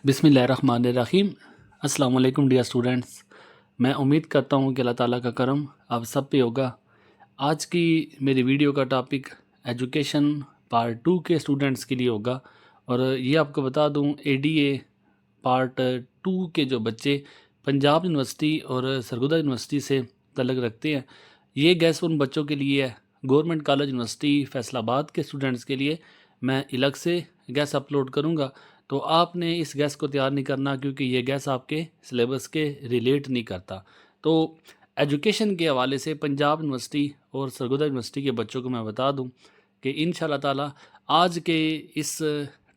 बिस्मिल्लाहिर्रहमानिर्रहीम। अस्सलाम वालेकुम डियर स्टूडेंट्स। मैं उम्मीद करता हूँ कि अल्लाह ताला का करम आप सब पे होगा। आज की मेरी वीडियो का टॉपिक एजुकेशन पार्ट 2 के स्टूडेंट्स के लिए होगा और ये आपको बता दूँ एडीए पार्ट 2 के जो बच्चे पंजाब यूनिवर्सिटी और सरगोदा यूनिवर्सिटी से तल्लुक़ रखते हैं, ये गैस उन बच्चों के लिए है। गवर्नमेंट कॉलेज यूनिवर्सिटी फैसलाबाद के स्टूडेंट्स के लिए मैं अलग से गैस अपलोड करूँगा, तो आपने इस गैस को तैयार नहीं करना क्योंकि ये गैस आपके सिलेबस के रिलेट नहीं करता। तो एजुकेशन के हवाले से पंजाब यूनिवर्सिटी और सरगोदा यूनिवर्सिटी के बच्चों को मैं बता दूं कि इंशाल्लाह ताला आज के इस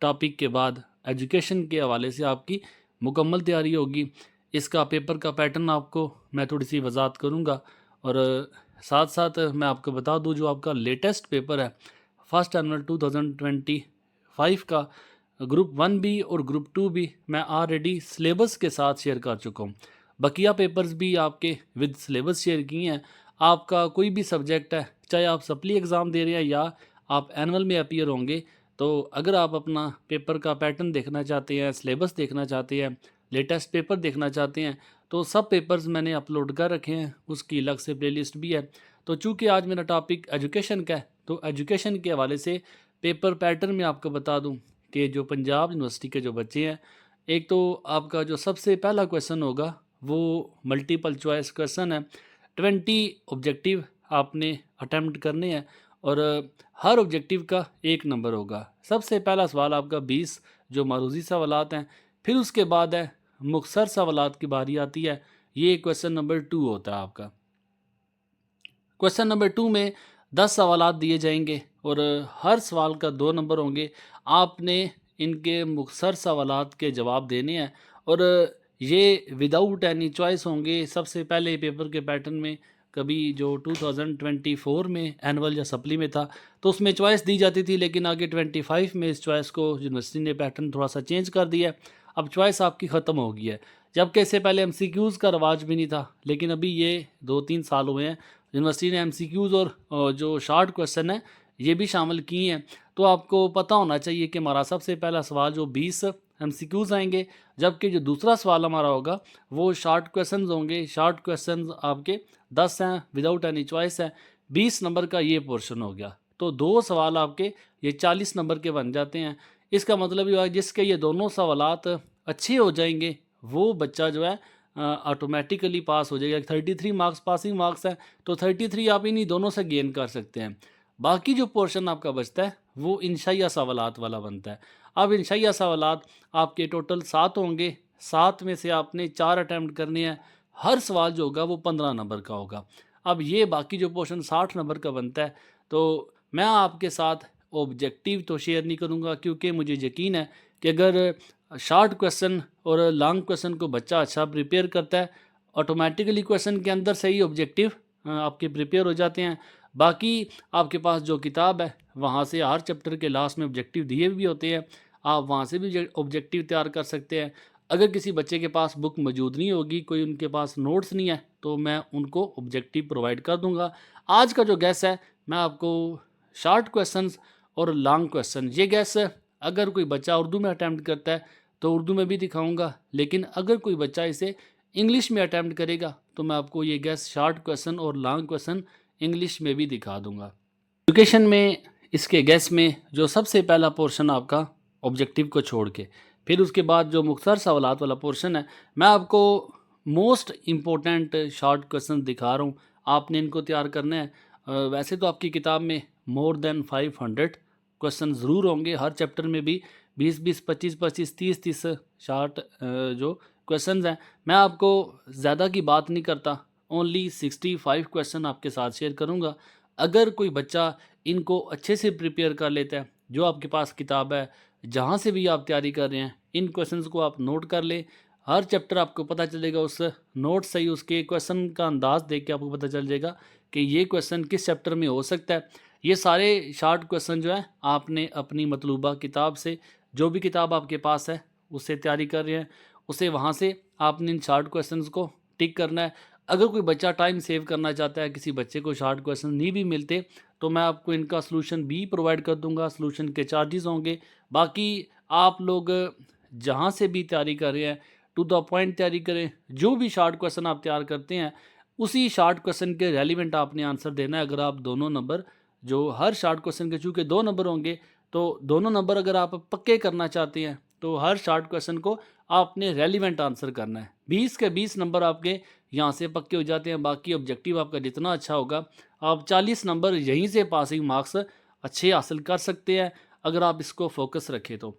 टॉपिक के बाद एजुकेशन के हवाले से आपकी मुकम्मल तैयारी होगी। इसका पेपर का पैटर्न आपको मैं थोड़ी सी वजाहत करूँगा और साथ साथ मैं आपको बता दूं जो आपका लेटेस्ट पेपर है फर्स्ट एनुअल 2025 का ग्रुप 1 भी और ग्रुप 2 भी मैं ऑलरेडी सिलेबस के साथ शेयर कर चुका हूँ। बकिया पेपर्स भी आपके विद सिलेबस शेयर किए हैं। आपका कोई भी सब्जेक्ट है, चाहे आप सप्ली एग्ज़ाम दे रहे हैं या आप एनुअल में अपीयर होंगे, तो अगर आप अपना पेपर का पैटर्न देखना चाहते हैं, सिलेबस देखना चाहते हैं, लेटेस्ट पेपर देखना चाहते हैं, तो सब पेपर्स मैंने अपलोड कर रखे हैं, उसकी अलग से प्लेलिस्ट भी है। तो चूँकि आज मेरा टॉपिक एजुकेशन का है, तो एजुकेशन के हवाले से पेपर पैटर्न में आपको बता दूँ कि जो पंजाब यूनिवर्सिटी के जो बच्चे हैं, एक तो आपका जो सबसे पहला क्वेश्चन होगा वो मल्टीपल चॉइस क्वेश्चन है। 20 ऑब्जेक्टिव आपने अटेम्प्ट करने हैं और हर ऑब्जेक्टिव का 1 नंबर होगा। सबसे पहला सवाल आपका 20 जो मारूजी सवालात हैं, फिर उसके बाद है मुख्तसर सवालात की बारी आती है। ये क्वेश्चन नंबर 2 होता है आपका। क्वेश्चन नंबर 2 में 10 सवालात दिए जाएंगे और हर सवाल का 2 नंबर होंगे। आपने इनके मुख्तसर सवालात के जवाब देने हैं और ये विदाउट एनी चॉइस होंगे। सबसे पहले पेपर के पैटर्न में कभी जो 2024 में एनुअल या सप्ली में था तो उसमें चॉइस दी जाती थी, लेकिन आगे 25 में इस चॉइस को यूनिवर्सिटी ने पैटर्न थोड़ा सा चेंज कर दिया है। अब चॉइस आपकी ख़त्म हो गई है, जबकि इससे पहले एमसीक्यूज़ का रवाज भी नहीं था, लेकिन अभी ये 2-3 साल हुए हैं यूनिवर्सिटी ने एमसीक्यूज़ और जो शॉर्ट क्वेश्चन है ये भी शामिल किए हैं। तो आपको पता होना चाहिए कि हमारा सबसे पहला सवाल जो 20 एमसीक्यूज़ आएंगे, जबकि जो दूसरा सवाल हमारा होगा वो शॉर्ट क्वेश्चंस होंगे। शॉर्ट क्वेश्चंस आपके 10 हैं, विदाउट एनी चॉइस है। 20 नंबर का ये पोर्शन हो गया, तो 2 सवाल आपके ये 40 नंबर के बन जाते हैं। इसका मतलब ये हुआ जिसके ये दोनों सवालात अच्छे हो जाएंगे वो बच्चा जो है ऑटोमेटिकली पास हो जाएगा। 33 मार्क्स पासिंग मार्क्स हैं, तो 33 आप इन्हीं दोनों से गेन कर सकते हैं। बाकी जो पोर्शन आपका बचता है वो इंशाइया सवालात वाला बनता है। अब इंशाइया सवालात आपके टोटल 7 होंगे, 7 में से आपने 4 अटैम्प्ट करने हैं। हर सवाल जो होगा वो 15 नंबर का होगा। अब ये बाकी जो पोर्शन 60 नंबर का बनता है, तो मैं आपके साथ ऑब्जेक्टिव तो शेयर नहीं करूँगा क्योंकि मुझे यकीन है कि अगर शॉर्ट क्वेश्चन और लॉन्ग क्वेश्चन को बच्चा अच्छा प्रिपेयर करता है, ऑटोमेटिकली क्वेश्चन के अंदर से ही ऑब्जेक्टिव आपके प्रिपेयर हो जाते हैं। बाकी आपके पास जो किताब है वहाँ से हर चैप्टर के लास्ट में ऑब्जेक्टिव दिए भी होते हैं, आप वहाँ से भी ऑब्जेक्टिव तैयार कर सकते हैं। अगर किसी बच्चे के पास बुक मौजूद नहीं होगी, कोई उनके पास नोट्स नहीं है, तो मैं उनको ऑब्जेक्टिव प्रोवाइड कर दूँगा। आज का जो गैस है मैं आपको शॉर्ट क्वेश्चंस और लॉन्ग क्वेश्चन ये गैस अगर कोई बच्चा उर्दू में अटैम्प्ट करता है तो उर्दू में भी दिखाऊंगा, लेकिन अगर कोई बच्चा इसे इंग्लिश में अटैम्प्ट करेगा तो मैं आपको ये गैस शॉर्ट क्वेश्चन और लॉन्ग क्वेश्चन इंग्लिश में भी दिखा दूंगा। एजुकेशन में इसके गैस में जो सबसे पहला पोर्शन आपका ऑब्जेक्टिव को छोड़ के, फिर उसके बाद जो मुख्तसर सवालात वाला पोर्शन है, मैं आपको मोस्ट इम्पोर्टेंट शॉर्ट क्वेश्चन दिखा रहा हूँ। आपने इनको तैयार करना है। वैसे तो आपकी किताब में मोर देन 500 क्वेश्चन ज़रूर होंगे, हर चैप्टर में भी 20-20, 25-25, 30-30 शॉर्ट जो क्वेश्चंस हैं। मैं आपको ज़्यादा की बात नहीं करता, ओनली 65 क्वेश्चन आपके साथ शेयर करूंगा। अगर कोई बच्चा इनको अच्छे से प्रिपेयर कर लेता है, जो आपके पास किताब है, जहाँ से भी आप तैयारी कर रहे हैं, इन क्वेश्चंस को आप नोट कर लें। हर चैप्टर आपको पता चलेगा, उस नोट से ही उसके क्वेश्चन का अंदाज़ देख के आपको पता चल जाएगा कि ये क्वेश्चन किस चैप्टर में हो सकता है। ये सारे शॉर्ट क्वेश्चन जो है आपने अपनी मतलूबा किताब से, जो भी किताब आपके पास है उससे तैयारी कर रहे हैं, उसे वहाँ से आपने इन शॉर्ट क्वेश्चंस को टिक करना है। अगर कोई बच्चा टाइम सेव करना चाहता है, किसी बच्चे को शॉर्ट क्वेश्चन नहीं भी मिलते, तो मैं आपको इनका सलूशन भी प्रोवाइड कर दूंगा। सलूशन के चार्जेस होंगे। बाकी आप लोग जहाँ से भी तैयारी कर रहे हैं टू द पॉइंट तैयारी करें। जो भी शॉर्ट क्वेश्चन आप तैयार करते हैं उसी शॉर्ट क्वेश्चन के रेलिवेंट आपने आंसर देना है। अगर आप दोनों नंबर, जो हर शॉर्ट क्वेश्चन के चूँकि 2 नंबर होंगे, तो दोनों नंबर अगर आप पक्के करना चाहते हैं तो हर शॉर्ट क्वेश्चन को आपने रेलिवेंट आंसर करना है। 20 के 20 नंबर आपके यहाँ से पक्के हो जाते हैं। बाकी ऑब्जेक्टिव आपका जितना अच्छा होगा, आप 40 नंबर यहीं से पासिंग मार्क्स अच्छे हासिल कर सकते हैं अगर आप इसको फोकस रखें तो।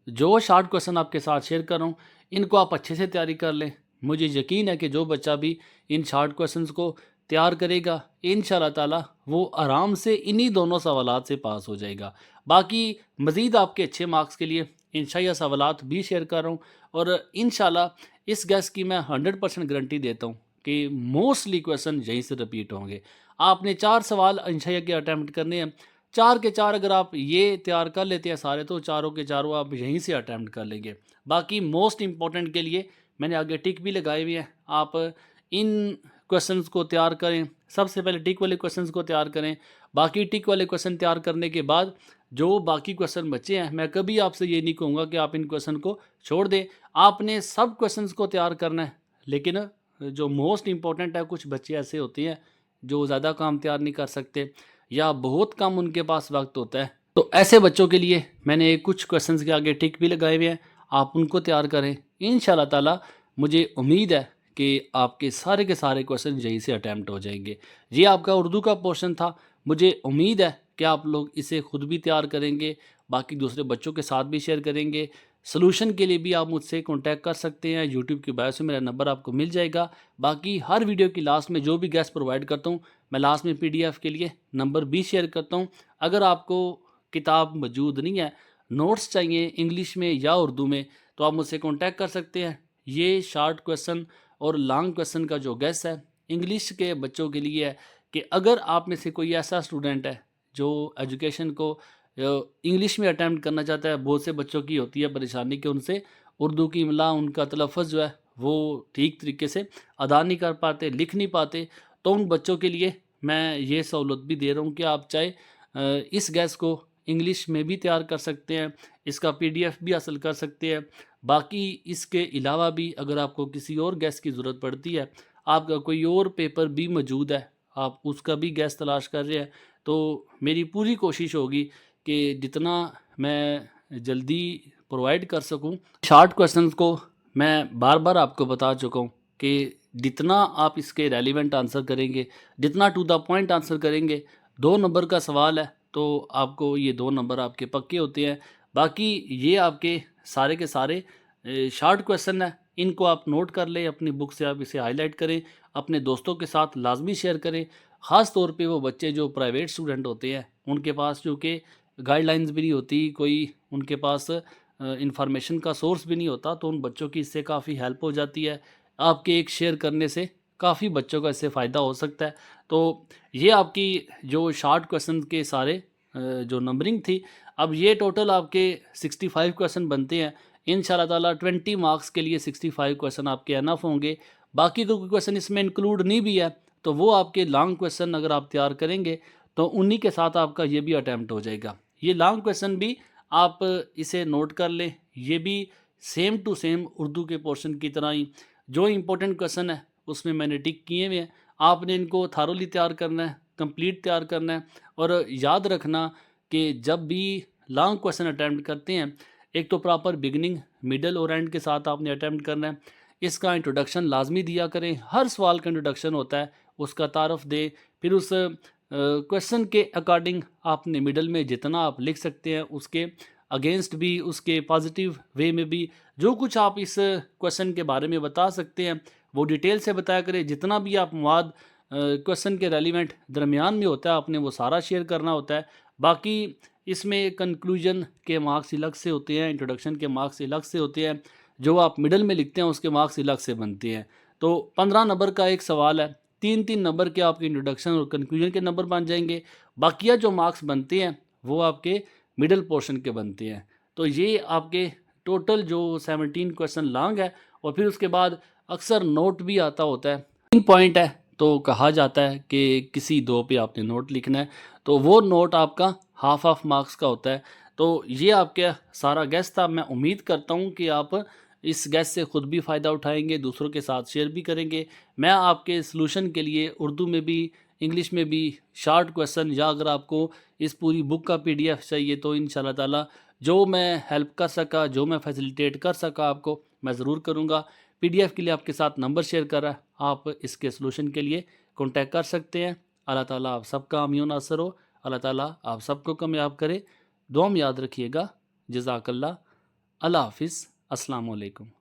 जो शॉर्ट क्वेश्चन आपके साथ शेयर कर रहा हूँ इनको आप अच्छे से तैयारी कर लें। मुझे यकीन है कि जो बच्चा भी इन शॉर्ट क्वेश्चन्स को तैयार करेगा इंशाल्लाह ताला वो आराम से इन्हीं दोनों सवालात से पास हो जाएगा। बाकी मज़ीद आपके अच्छे मार्क्स के लिए इंशाल्लाह सवालात भी शेयर कर रहा हूँ और इंशाल्लाह इस गैस की मैं 100% गारंटी देता हूँ कि मोस्टली क्वेश्चन यहीं से रिपीट होंगे। आपने 4 सवाल इंशाल्लाह के अटैम्प्ट करने हैं। 4 के 4 अगर आप ये तैयार कर लेते हैं सारे तो चारों के चारों आप यहीं से अटैम्प्ट कर लेंगे। बाकी मोस्ट इम्पॉर्टेंट के लिए मैंने आगे टिक भी लगाए हुए हैं। आप इन क्वेश्चंस को तैयार करें। सबसे पहले टिक वाले क्वेश्चंस को तैयार करें। बाकी टिक वाले क्वेश्चन तैयार करने के बाद जो बाकी क्वेश्चन बचे हैं, मैं कभी आपसे ये नहीं कहूँगा कि आप इन क्वेश्चन को छोड़ दें। आपने सब क्वेश्चंस को तैयार करना है। लेकिन जो मोस्ट इम्पॉर्टेंट है, कुछ बच्चे ऐसे होते हैं जो ज़्यादा काम तैयार नहीं कर सकते या बहुत कम उनके पास वक्त होता है, तो ऐसे बच्चों के लिए मैंने कुछ क्वेश्चंस के आगे टिक भी लगाए हुए हैं। आप उनको तैयार करें। इंशाल्लाह ताला मुझे उम्मीद है कि आपके सारे के सारे क्वेश्चन यहीं से अटैम्प्ट हो जाएंगे। ये आपका उर्दू का पोर्शन था। मुझे उम्मीद है कि आप लोग इसे खुद भी तैयार करेंगे, बाकी दूसरे बच्चों के साथ भी शेयर करेंगे। सॉल्यूशन के लिए भी आप मुझसे कांटेक्ट कर सकते हैं। यूट्यूब की बायो से मेरा नंबर आपको मिल जाएगा। बाकी हर वीडियो की लास्ट में जो भी गैस प्रोवाइड करता हूँ मैं लास्ट में PDF के लिए नंबर भी शेयर करता हूँ। अगर आपको किताब मौजूद नहीं है, नोट्स चाहिए इंग्लिश में या उर्दू में, तो आप मुझसे कांटेक्ट कर सकते हैं। ये शॉर्ट क्वेश्चन और लॉन्ग क्वेश्चन का जो गैस है इंग्लिश के बच्चों के लिए है कि अगर आप में से कोई ऐसा स्टूडेंट है जो एजुकेशन को इंग्लिश में अटैम्प्ट करना चाहता है। बहुत से बच्चों की होती है परेशानी कि उनसे उर्दू की इमला, उनका तलफ़्फ़ुज़ जो है वो ठीक तरीके से अदा नहीं कर पाते, लिख नहीं पाते। तो उन बच्चों के लिए मैं ये सहूलत भी दे रहा हूँ कि आप चाहे इस गैस को इंग्लिश में भी तैयार कर सकते हैं, इसका PDF भी हासिल कर सकते हैं। बाकी इसके अलावा भी अगर आपको किसी और गैस की ज़रूरत पड़ती है, आपका कोई और पेपर भी मौजूद है, आप उसका भी गैस तलाश कर रहे हैं, तो मेरी पूरी कोशिश होगी कि जितना मैं जल्दी प्रोवाइड कर सकूं। शॉर्ट क्वेश्चंस को मैं बार बार आपको बता चुका हूं कि जितना आप इसके रेलिवेंट आंसर करेंगे, जितना टू द पॉइंट आंसर करेंगे, 2 नंबर का सवाल है तो आपको ये 2 नंबर आपके पक्के होते हैं। बाकी ये आपके सारे के सारे शॉर्ट क्वेश्चन है, इनको आप नोट कर लें, अपनी बुक से आप इसे हाईलाइट करें, अपने दोस्तों के साथ लाजमी शेयर करें। ख़ास तौर पे वो बच्चे जो प्राइवेट स्टूडेंट होते हैं, उनके पास चूँकि गाइडलाइंस भी नहीं होती, कोई उनके पास इंफॉर्मेशन का सोर्स भी नहीं होता, तो उन बच्चों की इससे काफ़ी हेल्प हो जाती है। आपके एक शेयर करने से काफ़ी बच्चों का इससे फ़ायदा हो सकता है। तो ये आपकी जो शॉर्ट क्वेश्चन के सारे जो नंबरिंग थी, अब ये टोटल आपके 65 क्वेश्चन बनते हैं। इंशाल्लाह ताला 20 मार्क्स के लिए 65 क्वेश्चन आपके एनफ होंगे। बाकी तो कोई क्वेश्चन इसमें इंक्लूड नहीं भी है तो वो आपके लॉन्ग क्वेश्चन अगर आप तैयार करेंगे तो उन्हीं के साथ आपका ये भी अटैम्प्ट हो जाएगा। ये लॉन्ग क्वेश्चन भी आप इसे नोट कर लें, ये भी सेम टू सेम उर्दू के पोर्शन की तरह ही जो इम्पोर्टेंट क्वेश्चन है उसमें मैंने टिक किए हुए हैं। आपने इनको थारोली तैयार करना है, कंप्लीट तैयार करना है और याद रखना कि जब भी लॉन्ग क्वेश्चन अटैम्प्ट करते हैं, एक तो प्रॉपर बिगनिंग, मिडल और एंड के साथ आपने अटैम्प्ट करना है। इसका इंट्रोडक्शन लाजमी दिया करें। हर सवाल का इंट्रोडक्शन होता है, उसका तारफ़ दें। फिर उस क्वेश्चन के अकॉर्डिंग आपने मिडल में जितना आप लिख सकते हैं, उसके अगेंस्ट भी, उसके पॉजिटिव वे में भी जो कुछ आप इस क्वेश्चन के बारे में बता सकते हैं वो डिटेल से बताया करें। जितना भी आप मवाद क्वेश्चन के रेलिवेंट दरमियान में होता है आपने वो सारा शेयर करना होता है। बाकी इसमें कंक्लूजन के मार्क्स अलग से होते हैं, इंट्रोडक्शन के मार्क्स अलग से होते हैं, जो आप मिडल में लिखते हैं उसके मार्क्स अलग से बनते हैं। तो 15 नंबर का एक सवाल है, 3-3 नंबर के आपके इंट्रोडक्शन और कंक्लूजन के नंबर बन जाएंगे। बाकिया जो मार्क्स बनते हैं वो आपके मिडल पोर्शन के बनते हैं। तो ये आपके टोटल जो 17 क्वेश्चन लॉन्ग है और फिर उसके बाद अक्सर नोट भी आता होता है। 3 पॉइंट है तो कहा जाता है कि किसी 2 पे आपने नोट लिखना है, तो वो नोट आपका हाफ मार्क्स का होता है। तो ये आपके सारा गैस था। मैं उम्मीद करता हूँ कि आप इस गैस से ख़ुद भी फ़ायदा उठाएंगे, दूसरों के साथ शेयर भी करेंगे। मैं आपके सलूशन के लिए उर्दू में भी, इंग्लिश में भी शॉर्ट क्वेश्चन, या अगर आपको इस पूरी बुक का PDF चाहिए तो इंशाल्लाह ताला जो मैं हेल्प कर सका, जो मैं फैसिलिटेट कर सका आपको, मैं ज़रूर करूँगा। PDF के लिए आपके साथ नंबर शेयर कर रहा है, आप इसके सलूशन के लिए कॉन्टैक्ट कर सकते हैं। अल्लाह ताला आप सबका हामी व नासिर हो। अल्लाह ताला आप सबको कामयाब करे। दुआ में याद रखिएगा। जज़ाकल्लाह। अल्लाह हाफ़िज़। अस्सलामु अलैकुम।